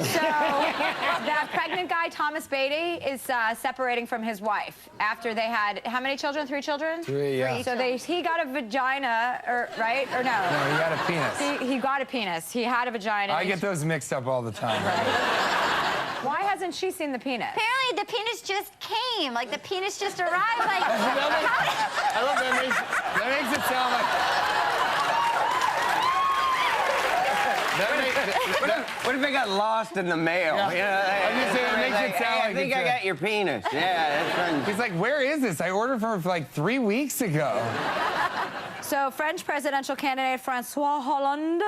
So that pregnant guy, Thomas Beatty, is separating from his wife after they had, how many children? 3 children? 3, yeah. So he got a vagina, right? Or no? No, he got a penis. He got a penis. He had a vagina. I get those mixed up all the time. Right. Why hasn't she seen the penis? Apparently, the penis just came. Like, the penis just arrived. Like, I love that. That makes it sound like... What if it got lost in the mail? Yeah. You know, I'm just saying, it makes it sound like I think I got your penis. Yeah, that's fun. He's like, where is this? I ordered for like 3 weeks ago. So French presidential candidate Francois Hollande,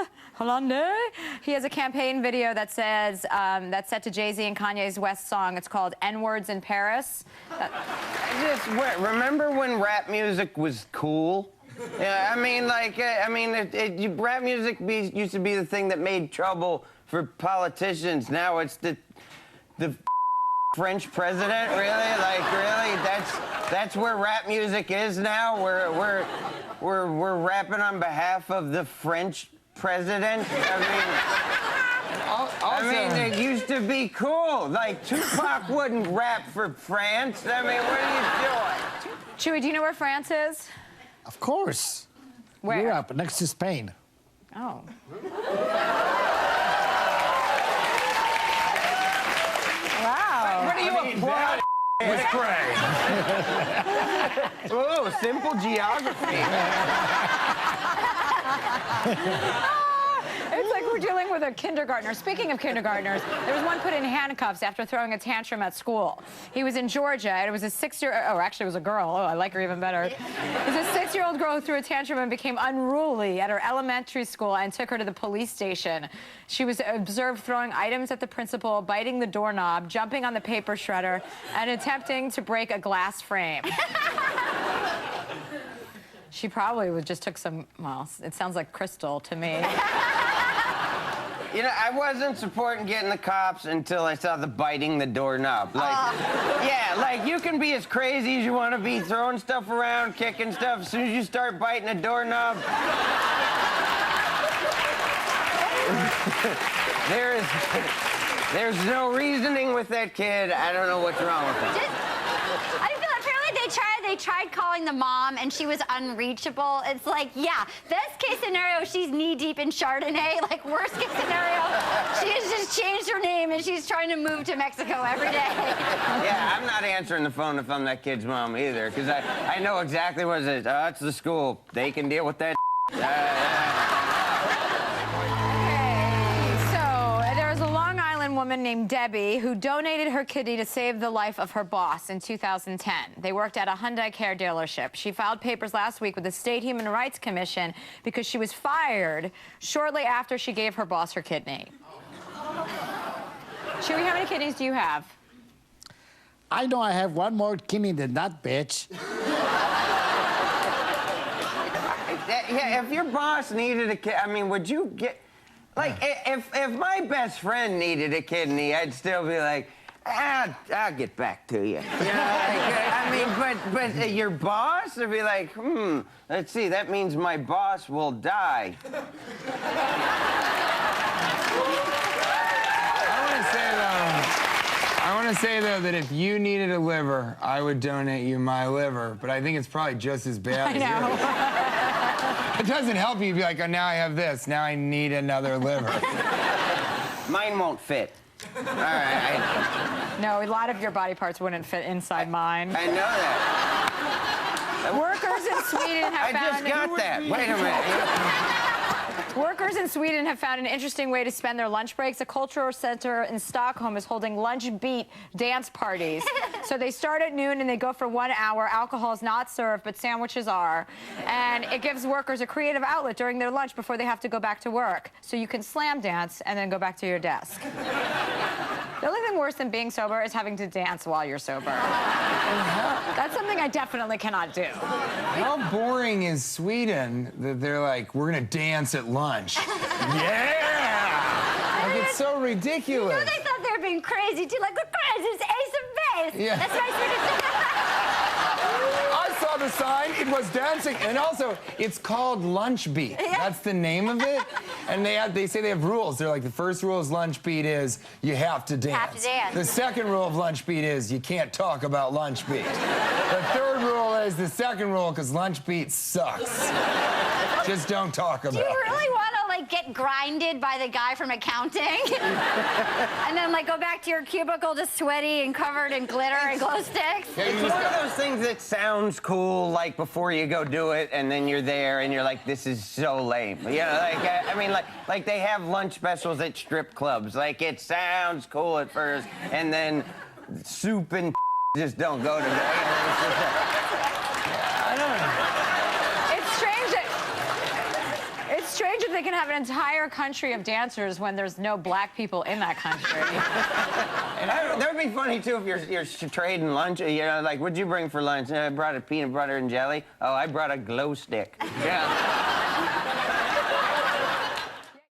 he has a campaign video that says, that's set to Jay-Z and Kanye's West song. It's called N-Words in Paris. Remember when rap music was cool? Yeah, I mean, like, rap music used to be the thing that made trouble for politicians. Now it's the French president, really? Like, really? That's where rap music is now? We're rapping on behalf of the French president? I mean, it used to be cool. Like, Tupac wouldn't rap for France. I mean, what are you doing? Chewy, do you know where France is? Of course. Where? Europe, next to Spain. Oh. Wow. What are you applauding? With Craig. Oh, simple geography. It's like we're dealing with a kindergartner. Speaking of kindergartners, there was one put in handcuffs after throwing a tantrum at school. He was in Georgia, and it was a 6-year... Oh, actually, it was a girl. Oh, I like her even better. It was a 6-year-old girl who threw a tantrum and became unruly at her elementary school and took her to the police station. She was observed throwing items at the principal, biting the doorknob, jumping on the paper shredder, and attempting to break a glass frame. She probably just took some... Well, it sounds like crystal to me. You know, I wasn't supporting getting the cops until I saw the biting the doorknob. Like, yeah, like, you can be as crazy as you want to be, throwing stuff around, kicking stuff. As soon as you start biting a doorknob... There's no reasoning with that kid. I don't know what's wrong with him. I feel apparently they tried calling the mom and she was unreachable. It's like, yeah, best case scenario, she's knee-deep in Chardonnay. Like, worst case scenario, she has just changed her name and she's trying to move to Mexico every day. Yeah, I'm not answering the phone if I'm that kid's mom either, because I know exactly what it is. It's the school. They can deal with that. Woman named Debbie who donated her kidney to save the life of her boss in 2010. They worked at a Hyundai Care dealership. She filed papers last week with the State Human Rights Commission because she was fired shortly after she gave her boss her kidney. Chewy, how many kidneys do you have? I know I have one more kidney than that bitch. Yeah, if your boss needed a kidney, I mean, would you get... Like, if my best friend needed a kidney, I'd still be like, I'll get back to you. You know, like, I mean, but your boss would be like, let's see, that means my boss will die. I want to say, though, that if you needed a liver, I would donate you my liver, but I think it's probably just as bad as yours. It doesn't help you be like, oh, now I have this. Now I need another liver. Mine won't fit. All right. No, a lot of your body parts wouldn't fit inside mine. I know that. Workers in Sweden have found... I just got that. Wait a minute. Workers in Sweden have found an interesting way to spend their lunch breaks. A cultural center in Stockholm is holding lunch beat dance parties. So they start at noon and they go for 1 hour. Alcohol is not served, but sandwiches are. And it gives workers a creative outlet during their lunch before they have to go back to work. So you can slam dance and then go back to your desk. The only thing worse than being sober is having to dance while you're sober. That's something I definitely cannot do. How boring is Sweden that they're like, we're going to dance at lunch? Yeah! Like, it's so ridiculous. You know, they thought they were being crazy, too. Like, we're crazy. It's Ace of Base. Yeah. That's right. I saw the sign. It was dancing, and also it's called lunch beat. That's the name of it. And they say they have rules. They're like, the first rule is lunch beat is you have to dance. Have to dance. The second rule of lunch beat is you can't talk about lunch beat. The third rule is the second rule, because lunch beat sucks. Just don't talk about it. Do you really want to like get grinded by the guy from accounting? And then like go back to your cubicle just sweaty and covered in glitter and glow sticks? It's one of those things that sounds cool, like before you go do it, and then you're there and you're like, this is so lame. You know, like I mean, like they have lunch specials at strip clubs. Like it sounds cool at first, and then soup and just don't go together. I don't know. It's strange that they can have an entire country of dancers when there's no black people in that country. And that would be funny too if you're trading lunch. You know, like, what'd you bring for lunch? I brought a peanut butter and jelly. Oh, I brought a glow stick. Yeah.